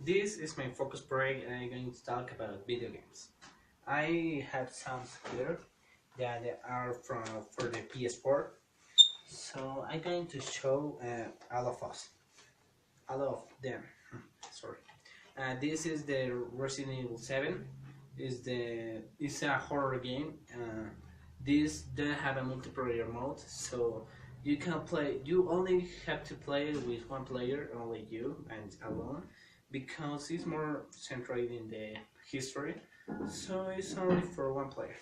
This is my focus break and I'm going to talk about video games. I have some here that are for the PS4, so I'm going to show all of them. Sorry. This is the Resident Evil 7. It's a horror game. This doesn't have a multiplayer mode, so you can play. You only have to play with one player, only you and alone, because it's more centered in the history. So it's only for one player.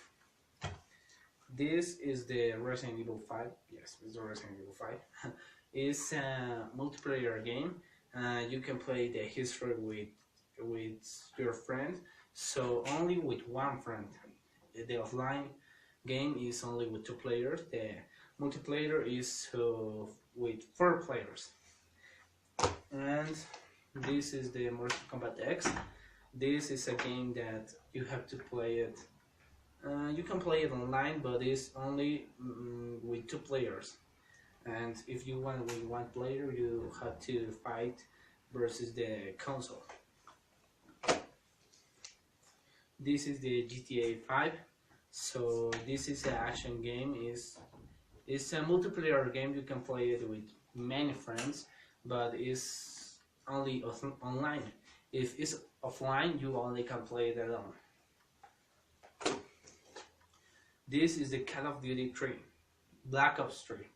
This is the Resident Evil 5. Yes, it's the Resident Evil 5. It's a multiplayer game. You can play the history with your friend. So only with one friend. The offline game is only with 2 players. The multiplayer is with 4 players. And this is the Mortal Kombat X. This is a game that you have to play it. You can play it online, but it's only with 2 players. And if you want with 1 player, you have to fight versus the console. This is the GTA 5. So this is an action game. It's a multiplayer game. You can play it with many friends, but it's only online. If it's offline, you only can play it alone. This is the Call of Duty 3, Black Ops 3.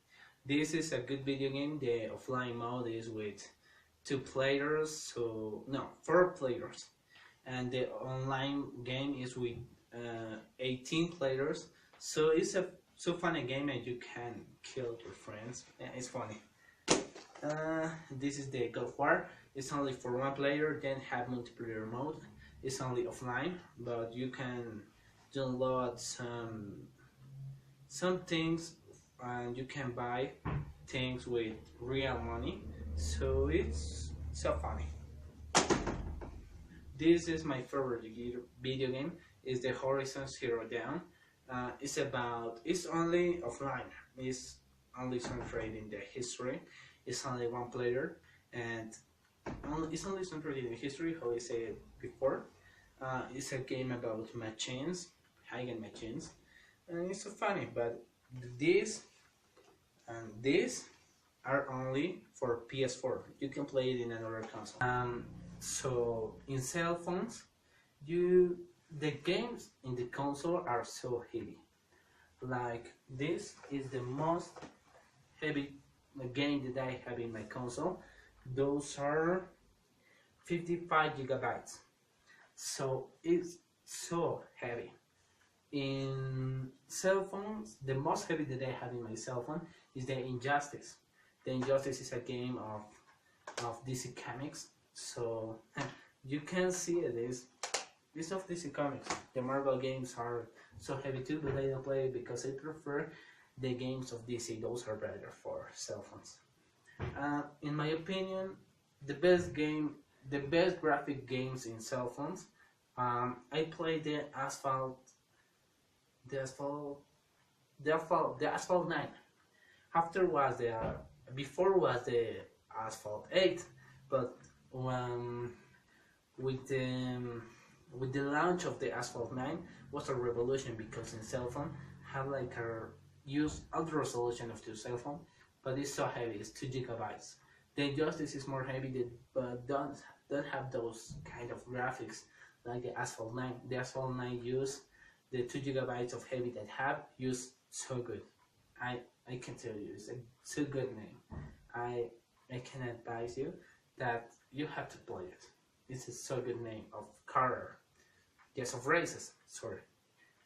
This is a good video game. The offline mode is with 2 players, so no, 4 players, and the online game is with 18 players. So it's a so funny game, and you can kill your friends. It's funny. This is the God of War. It's only for 1 player. Then have multiplayer mode. It's only offline, but you can download some things, and you can buy things with real money. So it's so funny. This is my favorite video game. It's the Horizon Zero Dawn. It's only offline. It's only centered in the history. It's only 1 player, and it's only centered in the history, how I said before. It's a game about machines, high-end machines, and it's so funny. But this and this are only for PS4. You can play it in another console. So in cell phones, the games in the console are so heavy. Like this is the most heavy game that I have in my console. Those are 55 gigabytes. So it's so heavy. In cell phones, the most heavy that I have in my cell phone is the Injustice. The Injustice is a game of DC Comics. So you can see it's of DC Comics. The Marvel games are so heavy too, but I don't play it because I prefer the games of DC. Those are better for cell phones. In my opinion, the best graphic games in cell phones. I play the Asphalt 9. Before was the Asphalt 8, but with the launch of the Asphalt 9 was a revolution, because in cell phone have like use ultra resolution of the cell phone, but it's so heavy. It's 2 gigabytes. The Injustice is more heavy, but don't have those kind of graphics like the Asphalt 9. The Asphalt 9 use the 2 gigabytes of heavy that have used so good. I can tell you, it's a so good name. I can advise you that you have to play it. It's a so good name of car. Yes, of races. Sorry,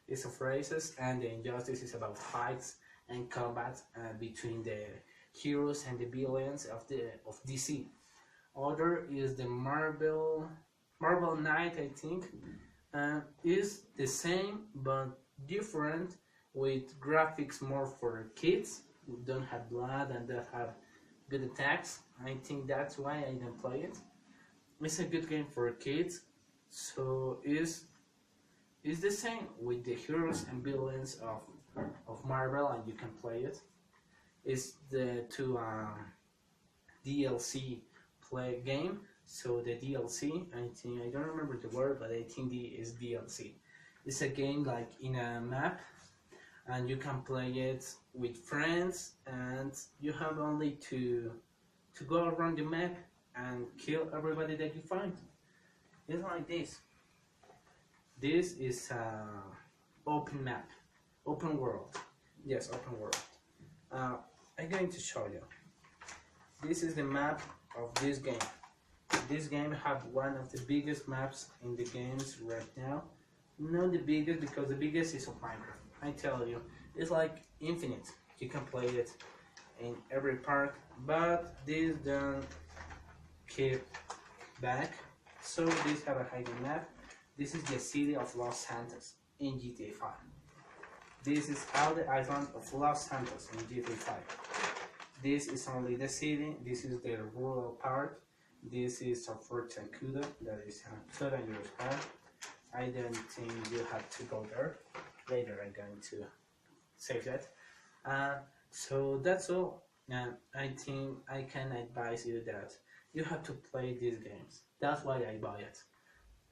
it's of races, and the Injustice is about fights and combat between the heroes and the villains of DC. Other is the Marvel Knight, I think, is the same but different, with graphics more for kids who don't have blood and don't have good attacks. I think that's why I don't play it. It's a good game for kids, so it's the same with the heroes and villains of Marvel, and you can play it. It's the 2 DLC play game. So the DLC, I don't remember the word, but I think the is DLC. It's a game like in a map, and you can play it with friends, and you have only to go around the map and kill everybody that you find. It's like this. This is a open map, open world. Yes, open world. I'm going to show you. This is the map of this game. This game have one of the biggest maps in the games right now. Not the biggest, because the biggest is of Minecraft. I tell you, it's like infinite. You can play it in every part, but this don't keep back. So this have a hidden map. This is the city of Los Santos in GTA 5. This is all the island of Los Santos in GTA 5. This is only the city. This is the rural part. This is a Fort Zancudo, that is 200 years old. I don't think you have to go there. Later I'm going to save that. So that's all. I think I can advise you that you have to play these games. That's why I buy it.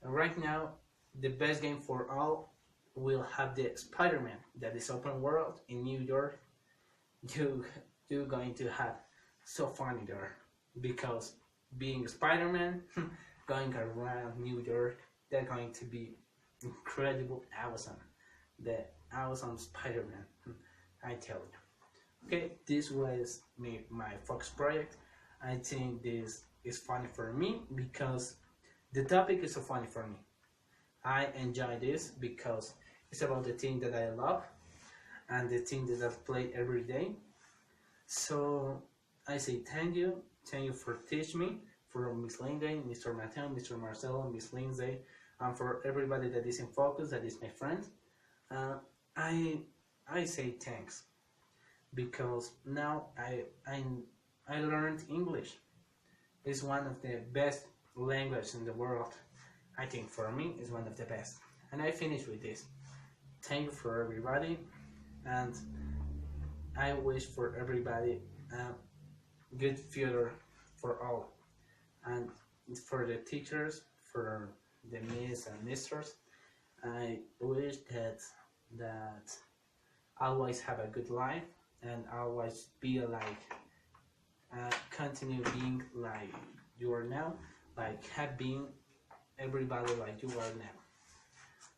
And right now, the best game for all will have the Spider-Man, that is open world in New York. You're going to have so funny there, because being Spider-Man, going around New York, they're going to be incredible, awesome. The awesome Spider-Man, I tell you. Okay, this was my Fox project. I think this is funny for me because the topic is so funny for me. I enjoy this because it's about the thing that I love and the thing that I've played every day. So I say thank you for teaching me, for Miss Lindsay, Mr. Mateo, Mr. Marcelo, Miss Lindsay, and for everybody that is in focus, that is my friend. I say thanks because now I learned English. It's one of the best languages in the world. I think for me it's one of the best. And I finish with this. Thank you for everybody, and I wish for everybody a good future for all, and for the teachers, for the miss and misters. I wish that always have a good life and always be like continue being like you are now, like have been everybody like you are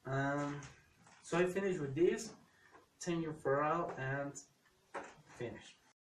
now. So I finish with this. Thank you for all, and finish.